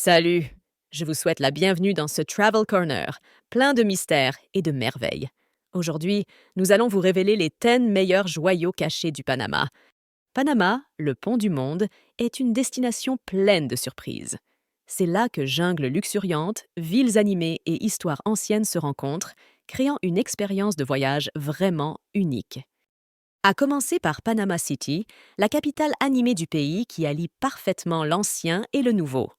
Salut! Je vous souhaite la bienvenue dans ce Travel Corner, plein de mystères et de merveilles. Aujourd'hui, nous allons vous révéler les 10 meilleurs joyaux cachés du Panama. Panama, le pont du monde, est une destination pleine de surprises. C'est là que jungles luxuriantes, villes animées et histoires anciennes se rencontrent, créant une expérience de voyage vraiment unique. À commencer par Panama City, la capitale animée du pays qui allie parfaitement l'ancien et le nouveau.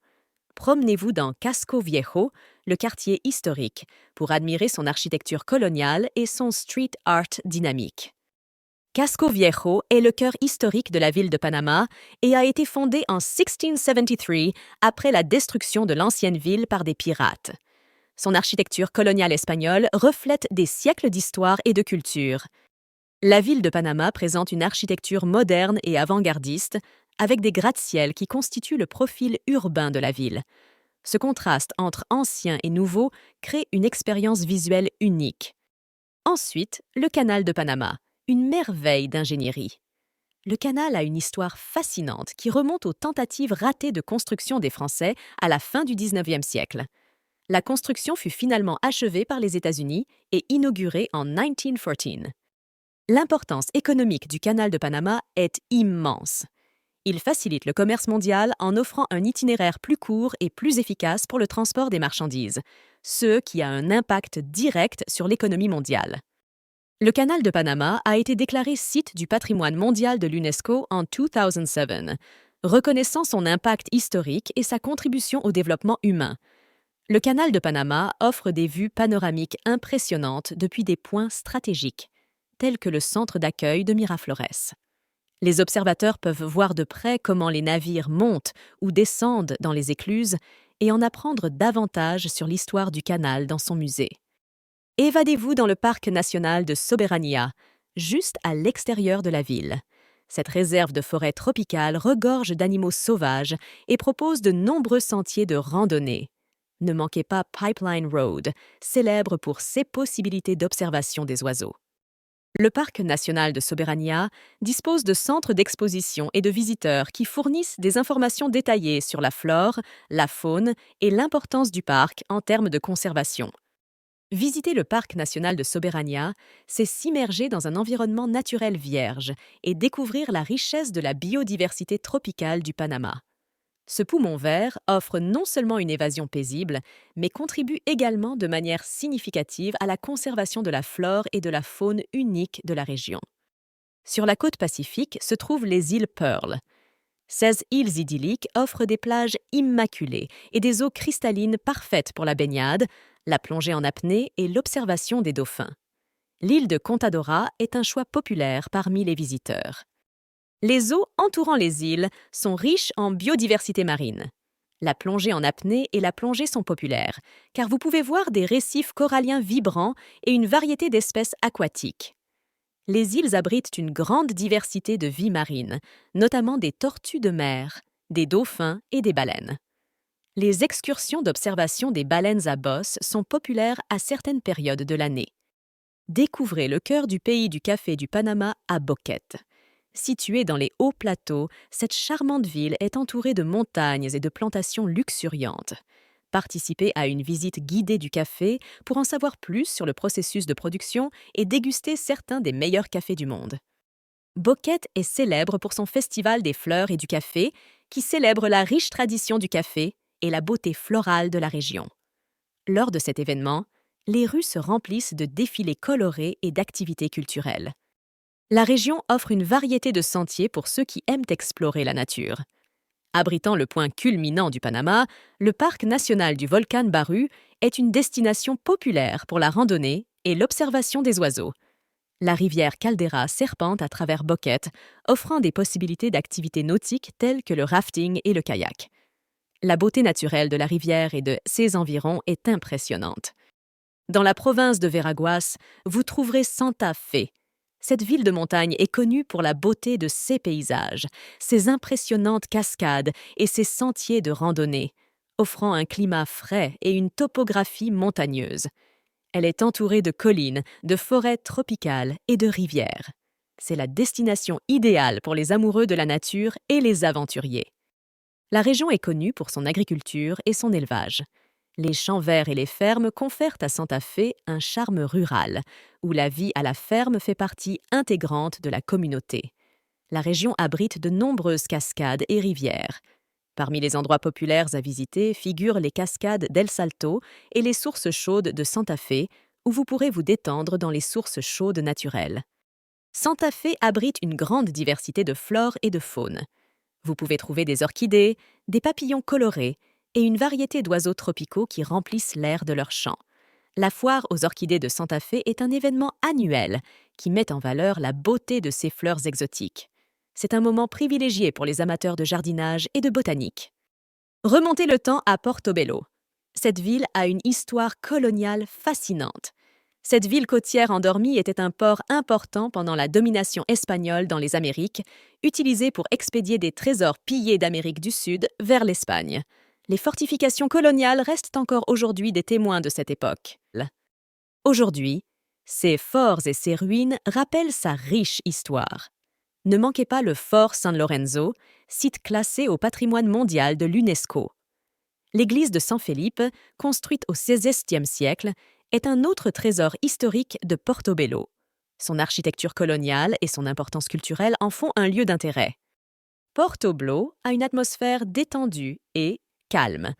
Promenez-vous dans Casco Viejo, le quartier historique, pour admirer son architecture coloniale et son street art dynamique. Casco Viejo est le cœur historique de la ville de Panama et a été fondé en 1673 après la destruction de l'ancienne ville par des pirates. Son architecture coloniale espagnole reflète des siècles d'histoire et de culture. La ville de Panama présente une architecture moderne et avant-gardiste, avec des gratte-ciels qui constituent le profil urbain de la ville. Ce contraste entre ancien et nouveau crée une expérience visuelle unique. Ensuite, le canal de Panama, une merveille d'ingénierie. Le canal a une histoire fascinante qui remonte aux tentatives ratées de construction des Français à la fin du 19e siècle. La construction fut finalement achevée par les États-Unis et inaugurée en 1914. L'importance économique du canal de Panama est immense. Il facilite le commerce mondial en offrant un itinéraire plus court et plus efficace pour le transport des marchandises, ce qui a un impact direct sur l'économie mondiale. Le canal de Panama a été déclaré site du patrimoine mondial de l'UNESCO en 2007, reconnaissant son impact historique et sa contribution au développement humain. Le canal de Panama offre des vues panoramiques impressionnantes depuis des points stratégiques, tels que le centre d'accueil de Miraflores. Les observateurs peuvent voir de près comment les navires montent ou descendent dans les écluses et en apprendre davantage sur l'histoire du canal dans son musée. Évadez-vous dans le parc national de Soberania, juste à l'extérieur de la ville. Cette réserve de forêt tropicale regorge d'animaux sauvages et propose de nombreux sentiers de randonnée. Ne manquez pas Pipeline Road, célèbre pour ses possibilités d'observation des oiseaux. Le parc national de Soberania dispose de centres d'exposition et de visiteurs qui fournissent des informations détaillées sur la flore, la faune et l'importance du parc en termes de conservation. Visiter le parc national de Soberania, c'est s'immerger dans un environnement naturel vierge et découvrir la richesse de la biodiversité tropicale du Panama. Ce poumon vert offre non seulement une évasion paisible, mais contribue également de manière significative à la conservation de la flore et de la faune unique de la région. Sur la côte pacifique se trouvent les îles Pearl. 16 îles idylliques offrent des plages immaculées et des eaux cristallines parfaites pour la baignade, la plongée en apnée et l'observation des dauphins. L'île de Contadora est un choix populaire parmi les visiteurs. Les eaux entourant les îles sont riches en biodiversité marine. La plongée en apnée et la plongée sont populaires, car vous pouvez voir des récifs coralliens vibrants et une variété d'espèces aquatiques. Les îles abritent une grande diversité de vie marine, notamment des tortues de mer, des dauphins et des baleines. Les excursions d'observation des baleines à bosse sont populaires à certaines périodes de l'année. Découvrez le cœur du pays du café du Panama à Boquete. Située dans les hauts plateaux, cette charmante ville est entourée de montagnes et de plantations luxuriantes. Participez à une visite guidée du café pour en savoir plus sur le processus de production et déguster certains des meilleurs cafés du monde. Boquete est célèbre pour son festival des fleurs et du café, qui célèbre la riche tradition du café et la beauté florale de la région. Lors de cet événement, les rues se remplissent de défilés colorés et d'activités culturelles. La région offre une variété de sentiers pour ceux qui aiment explorer la nature. Abritant le point culminant du Panama, le parc national du Volcán Barú est une destination populaire pour la randonnée et l'observation des oiseaux. La rivière Caldera serpente à travers Boquete, offrant des possibilités d'activités nautiques telles que le rafting et le kayak. La beauté naturelle de la rivière et de ses environs est impressionnante. Dans la province de Veraguas, vous trouverez Santa Fe. Cette ville de montagne est connue pour la beauté de ses paysages, ses impressionnantes cascades et ses sentiers de randonnée, offrant un climat frais et une topographie montagneuse. Elle est entourée de collines, de forêts tropicales et de rivières. C'est la destination idéale pour les amoureux de la nature et les aventuriers. La région est connue pour son agriculture et son élevage. Les champs verts et les fermes confèrent à Santa Fe un charme rural, où la vie à la ferme fait partie intégrante de la communauté. La région abrite de nombreuses cascades et rivières. Parmi les endroits populaires à visiter figurent les cascades d'El Salto et les sources chaudes de Santa Fe, où vous pourrez vous détendre dans les sources chaudes naturelles. Santa Fe abrite une grande diversité de flore et de faune. Vous pouvez trouver des orchidées, des papillons colorés et une variété d'oiseaux tropicaux qui remplissent l'air de leurs champs. La foire aux orchidées de Santa Fe est un événement annuel qui met en valeur la beauté de ces fleurs exotiques. C'est un moment privilégié pour les amateurs de jardinage et de botanique. Remontez le temps à Portobello. Cette ville a une histoire coloniale fascinante. Cette ville côtière endormie était un port important pendant la domination espagnole dans les Amériques, utilisé pour expédier des trésors pillés d'Amérique du Sud vers l'Espagne. Les fortifications coloniales restent encore aujourd'hui des témoins de cette époque. Aujourd'hui, ces forts et ces ruines rappellent sa riche histoire. Ne manquez pas le fort San Lorenzo, site classé au patrimoine mondial de l'UNESCO. L'église de San Felipe, construite au XVIe siècle, est un autre trésor historique de Portobello. Son architecture coloniale et son importance culturelle en font un lieu d'intérêt. Portobello a une atmosphère détendue et calme.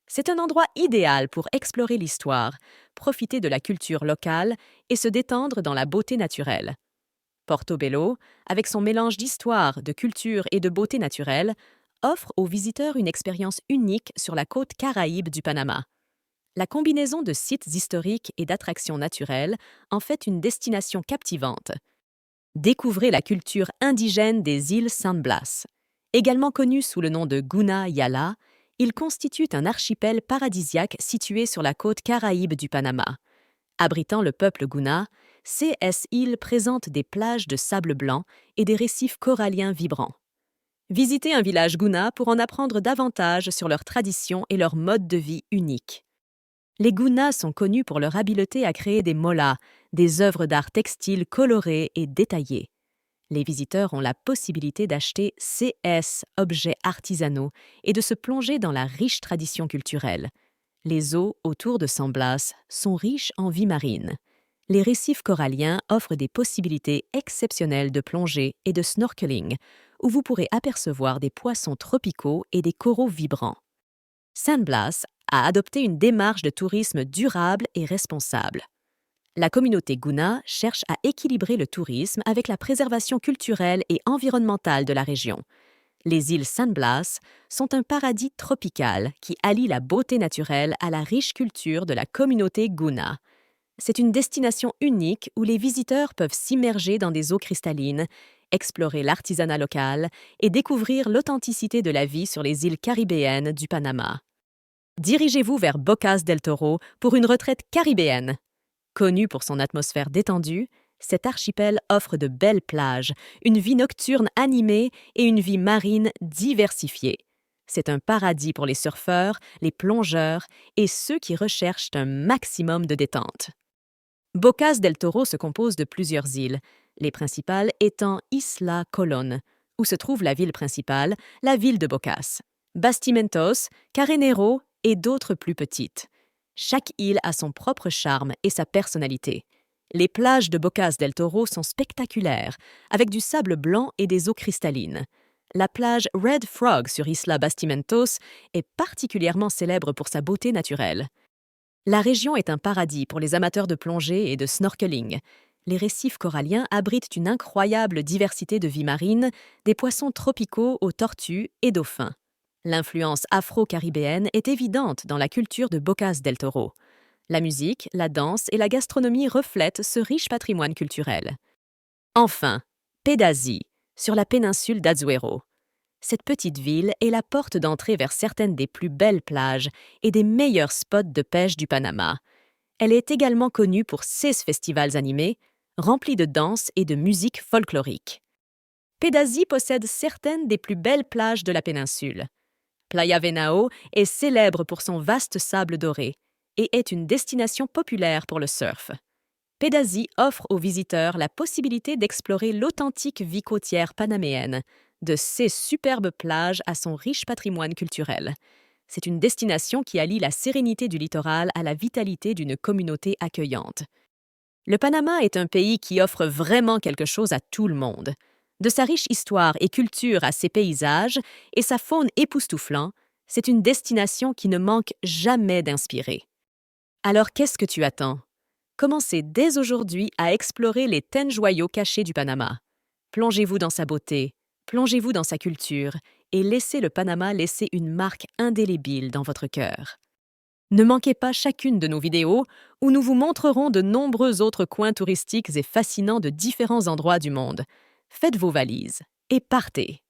C'est un endroit idéal pour explorer l'histoire, profiter de la culture locale et se détendre dans la beauté naturelle. Portobello, avec son mélange d'histoire, de culture et de beauté naturelle, offre aux visiteurs une expérience unique sur la côte caraïbe du Panama. La combinaison de sites historiques et d'attractions naturelles en fait une destination captivante. Découvrez la culture indigène des îles San Blas. Également connu sous le nom de Guna Yala, il constitue un archipel paradisiaque situé sur la côte caraïbe du Panama. Abritant le peuple Guna, ces îles présentent des plages de sable blanc et des récifs coralliens vibrants. Visitez un village Guna pour en apprendre davantage sur leurs traditions et leur mode de vie unique. Les Gunas sont connus pour leur habileté à créer des molas, des œuvres d'art textile colorées et détaillées. Les visiteurs ont la possibilité d'acheter CS, objets artisanaux, et de se plonger dans la riche tradition culturelle. Les eaux autour de San Blas sont riches en vie marine. Les récifs coralliens offrent des possibilités exceptionnelles de plongée et de snorkeling, où vous pourrez apercevoir des poissons tropicaux et des coraux vibrants. San Blas a adopté une démarche de tourisme durable et responsable. La communauté Guna cherche à équilibrer le tourisme avec la préservation culturelle et environnementale de la région. Les îles San Blas sont un paradis tropical qui allie la beauté naturelle à la riche culture de la communauté Guna. C'est une destination unique où les visiteurs peuvent s'immerger dans des eaux cristallines, explorer l'artisanat local et découvrir l'authenticité de la vie sur les îles caribéennes du Panama. Dirigez-vous vers Bocas del Toro pour une retraite caribéenne. Connu pour son atmosphère détendue, cet archipel offre de belles plages, une vie nocturne animée et une vie marine diversifiée. C'est un paradis pour les surfeurs, les plongeurs et ceux qui recherchent un maximum de détente. Bocas del Toro se compose de plusieurs îles, les principales étant Isla Colón, où se trouve la ville principale, la ville de Bocas, Bastimentos, Carnero et d'autres plus petites. Chaque île a son propre charme et sa personnalité. Les plages de Bocas del Toro sont spectaculaires, avec du sable blanc et des eaux cristallines. La plage Red Frog sur Isla Bastimentos est particulièrement célèbre pour sa beauté naturelle. La région est un paradis pour les amateurs de plongée et de snorkeling. Les récifs coralliens abritent une incroyable diversité de vie marine, des poissons tropicaux aux tortues et dauphins. L'influence afro-caribéenne est évidente dans la culture de Bocas del Toro. La musique, la danse et la gastronomie reflètent ce riche patrimoine culturel. Enfin, Pedasi, sur la péninsule d'Azuero. Cette petite ville est la porte d'entrée vers certaines des plus belles plages et des meilleurs spots de pêche du Panama. Elle est également connue pour ses festivals animés, remplis de danse et de musique folklorique. Pedasi possède certaines des plus belles plages de la péninsule. Playa Venao est célèbre pour son vaste sable doré et est une destination populaire pour le surf. Pedasi offre aux visiteurs la possibilité d'explorer l'authentique vie côtière panaméenne, de ses superbes plages à son riche patrimoine culturel. C'est une destination qui allie la sérénité du littoral à la vitalité d'une communauté accueillante. Le Panama est un pays qui offre vraiment quelque chose à tout le monde. De sa riche histoire et culture à ses paysages et sa faune époustouflante, c'est une destination qui ne manque jamais d'inspirer. Alors qu'est-ce que tu attends? Commencez dès aujourd'hui à explorer les 10 joyaux cachés du Panama. Plongez-vous dans sa beauté, plongez-vous dans sa culture et laissez le Panama laisser une marque indélébile dans votre cœur. Ne manquez pas chacune de nos vidéos où nous vous montrerons de nombreux autres coins touristiques et fascinants de différents endroits du monde. Faites vos valises et partez!